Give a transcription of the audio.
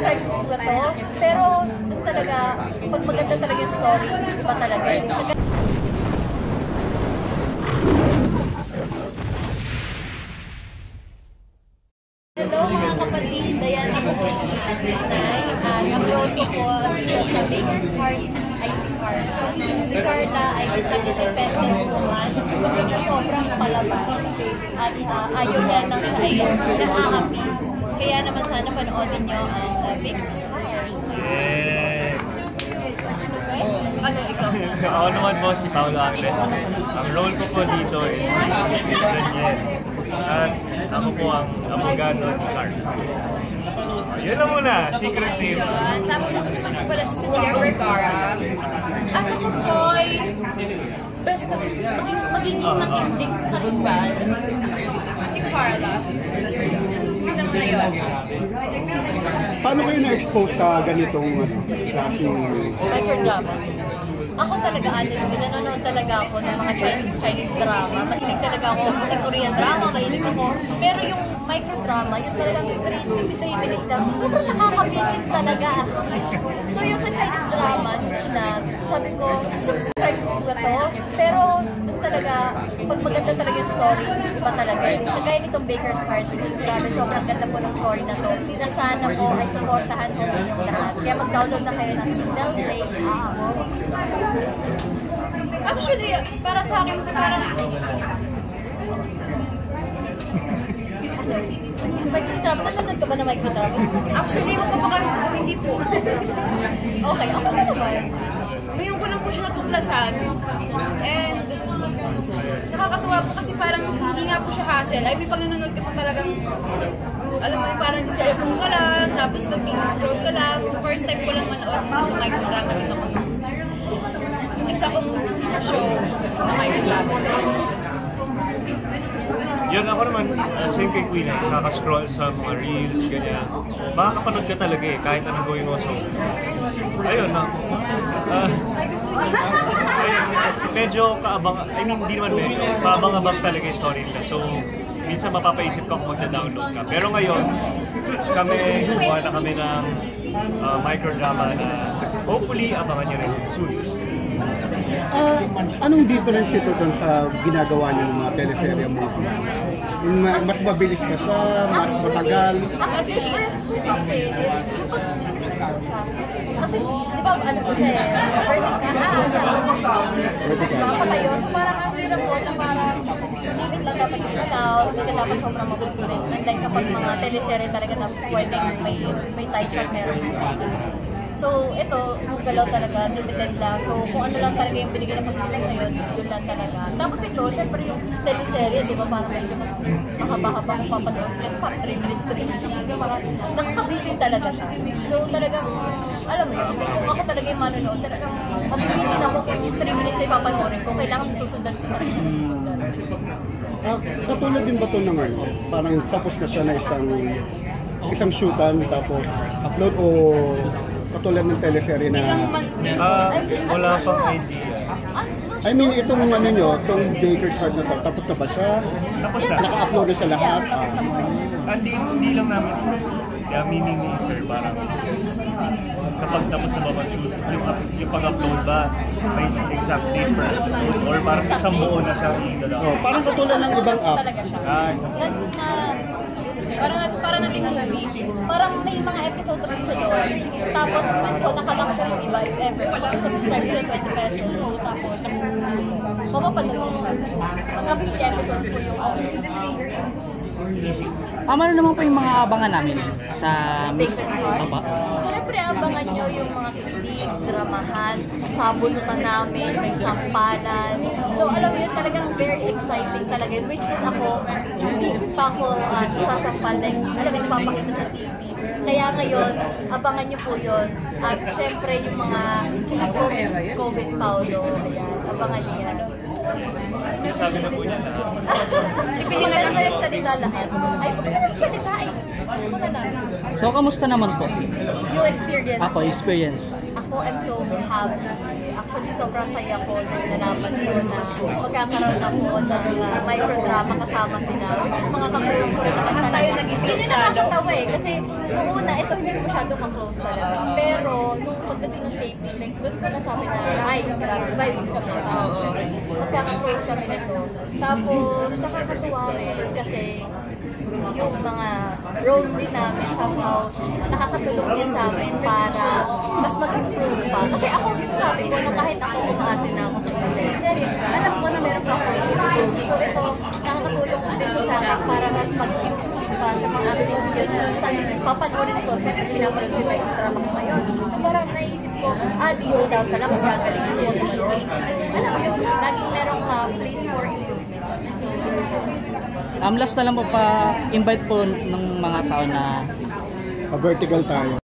subscribe ko to. Pero doon talaga, pag maganda talaga yung story, iba talaga. Hello mga kapatid, ayan ako po si Inay at ang role ko po dito sa Baker's Heart ay si Carla. Si Carla ay isang independent woman na sobrang palaban at ayaw niya nang siya ay naaapi. Kaya naman sana panoodin niyo ang Baker's Heart. Yes! Okay? Ano ikaw? Ako naman po si Paolo Andres. Ang role ko po dito is si Daniel. At ako po ang abogado ni Carla. Yun lang muna, secret name. Yun. Tapos ako naman po pala si Sofia Vergara. At ako po ay basta magiging matinding karibal ni Carla. Yun lang muna yun. Paano kayo na-expose sa ganitong klaseng Microdrama. Ako talaga, honestly, nanonood talaga ako ng mga Chinese drama. Mahilig talaga ako sa Korean drama, mahilig ako. Pero yung microdrama, yung talagang 3 minutes lang, sobrang nakakabitin talaga as in. So yung sa Chinese drama, sabi ko, subscribe ko to. Pero doon talaga, pag maganda talaga yung story, iba talaga. Kagaya nitong Baker's Heart, grabe, sobrang ganda po ng story na to. Na sana po ay supportahan po din yung lahat. Kaya mag-download na kayo ng Signal Play app. Actually, para sa akin, parang Microdrama? Nanonood ka ba ng microdrama? actually, mapapakalis ako, hindi po. Okay, ako naman. Ngayon ko lang po siya natuklasan. And nakakatuwa po kasi parang hindi nga po siya hassle. Ay, may pang nanonood ka pa talagang, alam mo yung parang di cellphone ka lang, tapos mag-scroll ka lang. First time ko lang manood ng microdrama dito ko nung isa kong show na microdrama. Yun ako naman, same kay Queen, nakaka-scroll sa mga reels, ganyan. Makakapanood ka talaga eh, kahit anong gawin mo. So, ayun na. Ay, gusto niyo. Ayun, medyo kaabang, I mean, hindi naman medyo, kaabang-abang talaga yung story nila. So, minsan mapapaisip ka kung magda-download ka. Pero ngayon, gumawa na kami ng microdrama na hopefully abangan nyo rin soon. anong difference ito dun sa ginagawa niyo ng mga teleserye mo? Mas mabilis ba siya? Mas matagal? Ang difference po kasi is yung pag sinushoot po siya. Kasi di ba ano po siya eh, vertical. Diba patayo. So parang ang hirap po na parang limit lang dapat yung galaw, hindi ka dapat sobrang mabubulit. Unlike kapag mga teleserye talaga na pwedeng may tight shot meron. So, ito, yung galaw talaga, limited lang. So, kung ano lang talaga yung binigay na posisyon sa'yo, yun lang talaga. Tapos ito, syempre yung teleserye, di ba, parang medyo mas mahaba-haba kung papanood. Like, parang 3 minutes, 3 minutes. Diba, parang nakakabitin talaga siya. So, talagang, alam mo yun, kung ako talaga yung manonood, talagang mabibitin ako kung 3 minutes na ipapanoorin ko. Kailangan susundan ko talaga siya na susundan. Katulad din ba ito ng parang tapos na siya na isang shootan, tapos upload o katulad ng teleserye na... Ilang months na Wala pang idea. I mean, itong ano nyo, itong Baker's Heart na to, tapos na ba siya? Tapos na. Naka-upload na siya lahat? Yeah, tapos na po. Hindi lang namin. Kaya meaning ni sir, parang kapag tapos na ba mag-shoot, yung pag-upload ba, may exact date per episode? Or parang isang buo na siya i-dalawa? Oh, parang katulad ng ibang apps. Talaga siya. Isang Parang natin ang nabisi. Parang may mga episode na siya doon. Tapos dun po, nakalock po yung iba if ever. Pag subscribe ko yung 20 pesos. Tapos, mapapanood ko siya. Mga 50 episodes po yung Ano naman po yung mga abangan namin sa Baker's Heart. Aba. Siyempre, abangan nyo yung mga kilig, dramahan, sabunutan namin, may sampalan. So, alam mo yun, talagang very exciting talaga yun. Which is ako, hindi pa ako sasampal. Like, alam mo, napapakita sa TV. Kaya ngayon, abangan nyo po yun. At siyempre, yung mga kilig ko with Paolo. Ayan, abangan nyo yan. sabi na po niya na... Si Pili na naman nagsalita lahat. Ay, kung na nagsalita eh. So, kamusta naman po? Yung experience. Ako, experience. Ako ako, I'm so happy. Actually, sobrang saya ko nung nalaman ko na magkakaroon ako ng microdrama kasama sila. Which is mga ka-close ko rin naman talaga. Hindi nyo nakakatawa eh. Kasi nung una, ito hindi ko masyado ka-close talaga. Pero nung pagdating ng taping, like, doon ko nasabi na, ay, grabe, vibe kami. Magkaka-close kami na to. Tapos, nakakatuwa rin kasi yung mga roles din namin somehow nakakatulong din sa amin para mas mag-improve pa. Kasi ako masasabi ko na kahit ako umaarte na ako sa ibang teleserye, alam ko na meron pa ako i-improve. So ito, nakakatulong din ko sa akin para mas mag-improve pa sa mga acting skills kung saan papanoorin ko. Siyempre, pinapanood ko yung microdrama ko ngayon. So parang naisip ko, dito daw pala mas gagaling ko sa mga. So alam mo yun, laging merong place for improvement. So, last na lang po pa invite po ng mga tao na Vertical tayo.